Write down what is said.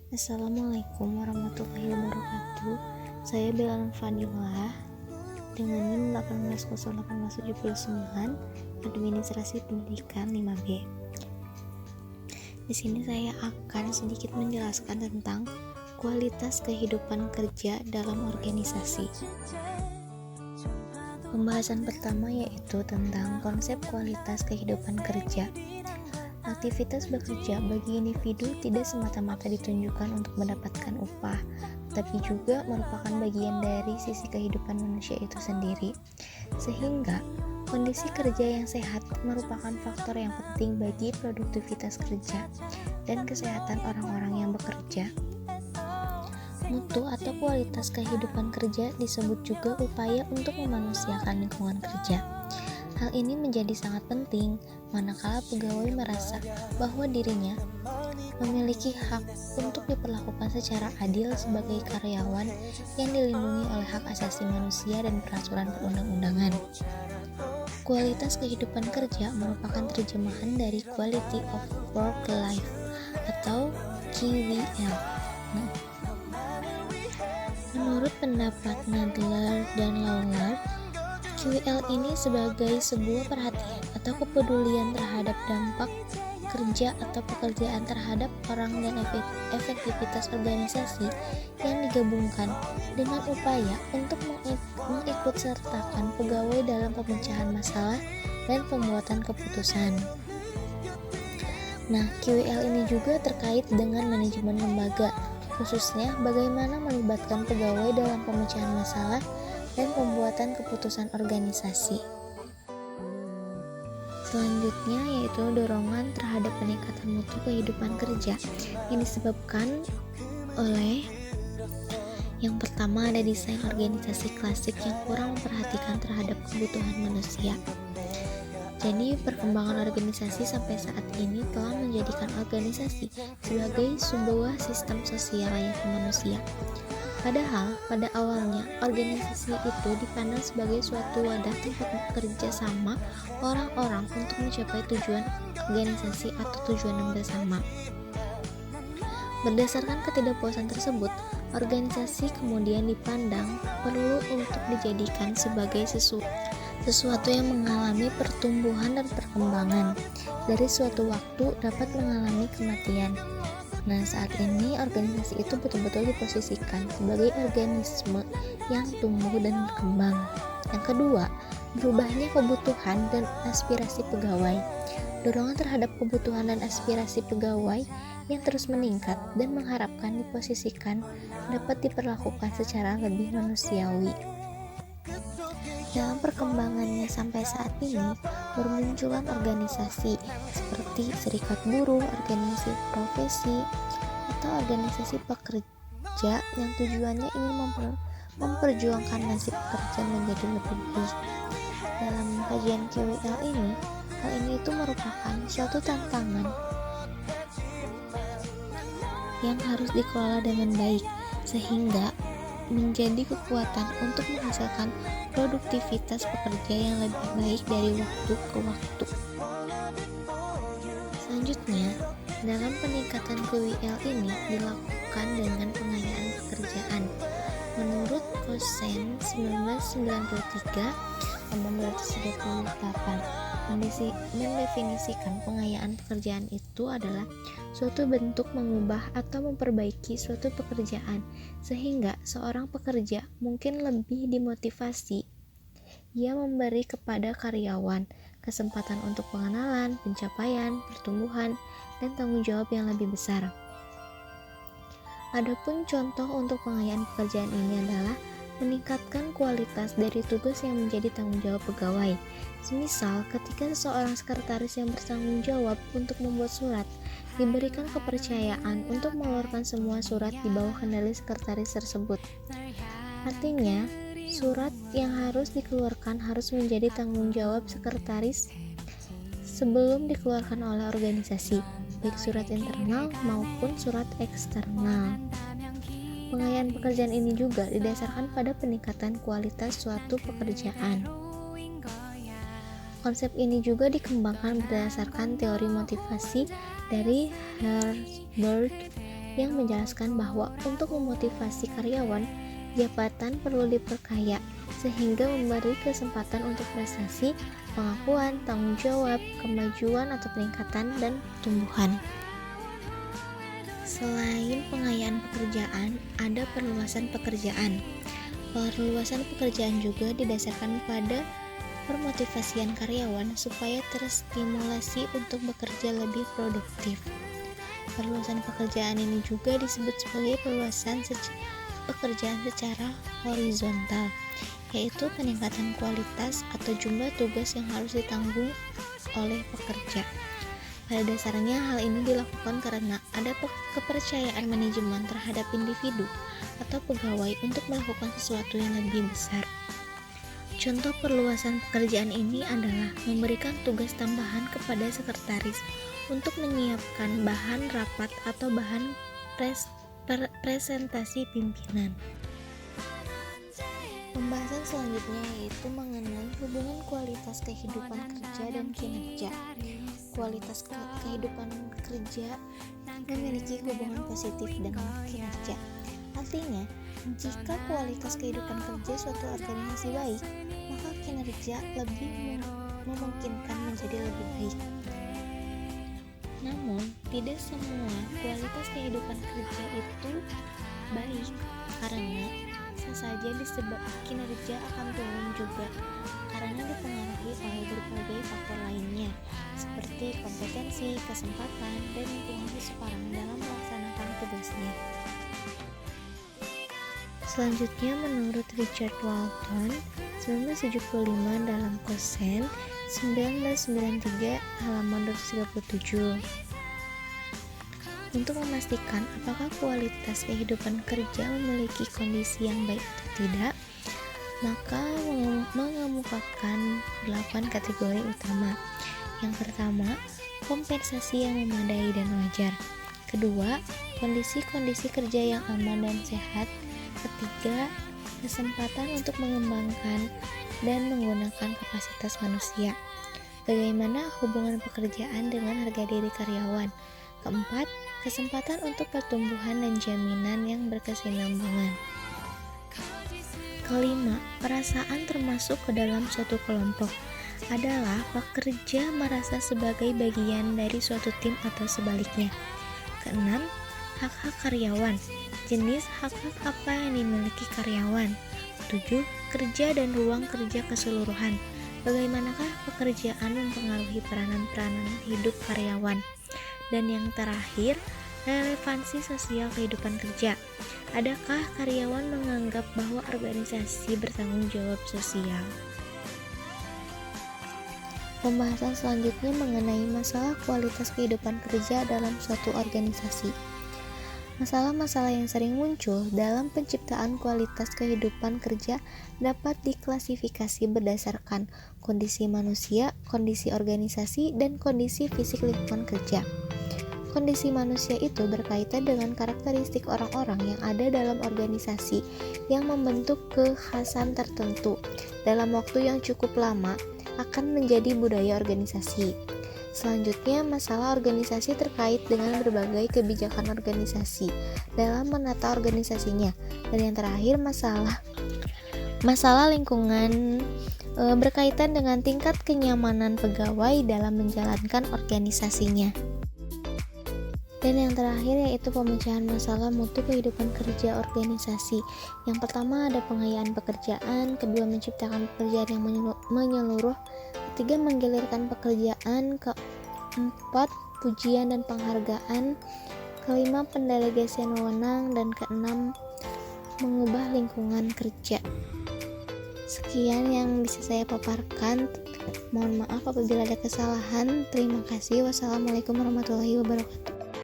Assalamualaikum warahmatullahi wabarakatuh. Saya Bella Fadilah dengan NIM 180879, Administrasi Pendidikan 5B. Di sini saya akan sedikit menjelaskan tentang kualitas kehidupan kerja dalam organisasi. Pembahasan pertama yaitu tentang konsep kualitas kehidupan kerja. Aktivitas bekerja bagi individu tidak semata-mata ditunjukkan untuk mendapatkan upah, tapi juga merupakan bagian dari sisi kehidupan manusia itu sendiri. Sehingga, kondisi kerja yang sehat merupakan faktor yang penting bagi produktivitas kerja dan kesehatan orang-orang yang bekerja. Mutu atau kualitas kehidupan kerja disebut juga upaya untuk memanusiakan lingkungan kerja. Hal ini menjadi sangat penting manakala pegawai merasa bahwa dirinya memiliki hak untuk diperlakukan secara adil sebagai karyawan yang dilindungi oleh hak asasi manusia dan peraturan perundang-undangan. Kualitas kehidupan kerja merupakan terjemahan dari Quality of Work Life atau QWL. Menurut pendapat Nadler dan Lawler, QWL ini sebagai sebuah perhatian atau kepedulian terhadap dampak kerja atau pekerjaan terhadap orang dan efektivitas organisasi yang digabungkan dengan upaya untuk mengikutsertakan pegawai dalam pemecahan masalah dan pembuatan keputusan. Nah, QWL ini juga terkait dengan manajemen lembaga, khususnya bagaimana melibatkan pegawai dalam pemecahan masalah dan pembuatan keputusan organisasi. Selanjutnya yaitu dorongan terhadap peningkatan mutu kehidupan kerja yang disebabkan oleh yang pertama ada desain organisasi klasik yang kurang memperhatikan terhadap kebutuhan manusia. Jadi perkembangan organisasi sampai saat ini telah menjadikan organisasi sebagai sebuah sistem sosial layaknya manusia. Padahal pada awalnya organisasi itu dipandang sebagai suatu wadah tempat bekerja sama orang-orang untuk mencapai tujuan organisasi atau tujuan yang bersama. Berdasarkan ketidakpuasan tersebut, organisasi kemudian dipandang perlu untuk dijadikan sebagai sesuatu yang mengalami pertumbuhan dan perkembangan. Dari suatu waktu dapat mengalami kematian. Nah, saat ini organisasi itu betul-betul diposisikan sebagai organisme yang tumbuh dan berkembang. Yang kedua, berubahnya kebutuhan dan aspirasi pegawai. Dorongan terhadap kebutuhan dan aspirasi pegawai yang terus meningkat dan mengharapkan diposisikan dapat diperlakukan secara lebih manusiawi. Dalam perkembangannya sampai saat ini, bermunculan organisasi seperti serikat buruh, organisasi profesi, atau organisasi pekerja yang tujuannya ingin memperjuangkan nasib pekerja menjadi lebih baik. Dalam kajian QWL ini, hal ini itu merupakan suatu tantangan yang harus dikelola dengan baik, sehingga menjadi kekuatan untuk menghasilkan produktivitas pekerja yang lebih baik dari waktu ke waktu. Selanjutnya, dalam peningkatan QWL ini dilakukan dengan pengayaan pekerjaan. Menurut Kosen 1993-1938, mendefinisikan pengayaan pekerjaan itu adalah suatu bentuk mengubah atau memperbaiki suatu pekerjaan sehingga seorang pekerja mungkin lebih dimotivasi. Ia memberi kepada karyawan kesempatan untuk pengenalan, pencapaian, pertumbuhan, dan tanggung jawab yang lebih besar. Adapun contoh untuk pengayaan pekerjaan ini adalah meningkatkan kualitas dari tugas yang menjadi tanggung jawab pegawai. Semisal, ketika seseorang sekretaris yang bertanggung jawab untuk membuat surat diberikan kepercayaan untuk mengeluarkan semua surat di bawah kendali sekretaris tersebut. Artinya, surat yang harus dikeluarkan harus menjadi tanggung jawab sekretaris sebelum dikeluarkan oleh organisasi, baik surat internal maupun surat eksternal. Pengayaan pekerjaan ini juga didasarkan pada peningkatan kualitas suatu pekerjaan. Konsep ini juga dikembangkan berdasarkan teori motivasi dari Herzberg yang menjelaskan bahwa untuk memotivasi karyawan, jabatan perlu diperkaya sehingga memberi kesempatan untuk prestasi, pengakuan, tanggung jawab, kemajuan atau peningkatan, dan pertumbuhan. Selain pengayaan pekerjaan, ada perluasan pekerjaan. Perluasan pekerjaan juga didasarkan pada permotivasian karyawan supaya terstimulasi untuk bekerja lebih produktif. Perluasan pekerjaan ini juga disebut sebagai perluasan pekerjaan secara horizontal, yaitu peningkatan kualitas atau jumlah tugas yang harus ditanggung oleh pekerja. Pada dasarnya hal ini dilakukan karena ada kepercayaan manajemen terhadap individu atau pegawai untuk melakukan sesuatu yang lebih besar. Contoh perluasan pekerjaan ini adalah memberikan tugas tambahan kepada sekretaris untuk menyiapkan bahan rapat atau bahan presentasi pimpinan. Pembahasan selanjutnya yaitu mengenai hubungan kualitas kehidupan kerja dan kinerja. Kualitas kehidupan kerja memiliki hubungan positif dengan kinerja. Artinya, jika kualitas kehidupan kerja suatu organisasi baik, maka kinerja lebih memungkinkan menjadi lebih baik. Namun, tidak semua kualitas kehidupan kerja itu baik, karena saja disebab kinerja akan turun juga karena dipengaruhi oleh berbagai faktor lainnya seperti kompetensi, kesempatan, dan lingkungan seseorang dalam melaksanakan tugasnya. Selanjutnya, menurut Richard Walton 1975 dalam Kosen 1993 halaman 237, untuk memastikan apakah kualitas kehidupan kerja memiliki kondisi yang baik atau tidak, maka mengemukakan 8 kategori utama. Yang pertama, kompensasi yang memadai dan wajar. Kedua, kondisi-kondisi kerja yang aman dan sehat. Ketiga, kesempatan untuk mengembangkan dan menggunakan kapasitas manusia. Bagaimana hubungan pekerjaan dengan harga diri karyawan. Keempat, kesempatan untuk pertumbuhan dan jaminan yang berkesinambungan. Kelima, perasaan termasuk ke dalam suatu kelompok adalah pekerja merasa sebagai bagian dari suatu tim atau sebaliknya. Keenam, hak-hak karyawan. Jenis hak-hak apa yang dimiliki karyawan. 7. Kerja dan ruang kerja keseluruhan. Bagaimanakah pekerjaan mempengaruhi peranan-peranan hidup karyawan. Dan yang terakhir, relevansi sosial kehidupan kerja. Adakah karyawan menganggap bahwa organisasi bertanggung jawab sosial? Pembahasan selanjutnya mengenai masalah kualitas kehidupan kerja dalam suatu organisasi. Masalah-masalah yang sering muncul dalam penciptaan kualitas kehidupan kerja dapat diklasifikasi berdasarkan kondisi manusia, kondisi organisasi, dan kondisi fisik lingkungan kerja. Kondisi manusia itu berkaitan dengan karakteristik orang-orang yang ada dalam organisasi yang membentuk kekhasan tertentu dalam waktu yang cukup lama akan menjadi budaya organisasi. Selanjutnya, masalah organisasi terkait dengan berbagai kebijakan organisasi dalam menata organisasinya. Dan yang terakhir, masalah lingkungan berkaitan dengan tingkat kenyamanan pegawai dalam menjalankan organisasinya. Dan yang terakhir yaitu pemecahan masalah mutu kehidupan kerja organisasi. Yang pertama ada pengayaan pekerjaan, kedua menciptakan pekerjaan yang menyeluruh, ketiga menggilirkan pekerjaan, keempat pujian dan penghargaan, kelima pendelegasian wewenang, dan keenam mengubah lingkungan kerja. Sekian yang bisa saya paparkan. Mohon maaf apabila ada kesalahan. Terima kasih. Wassalamualaikum warahmatullahi wabarakatuh.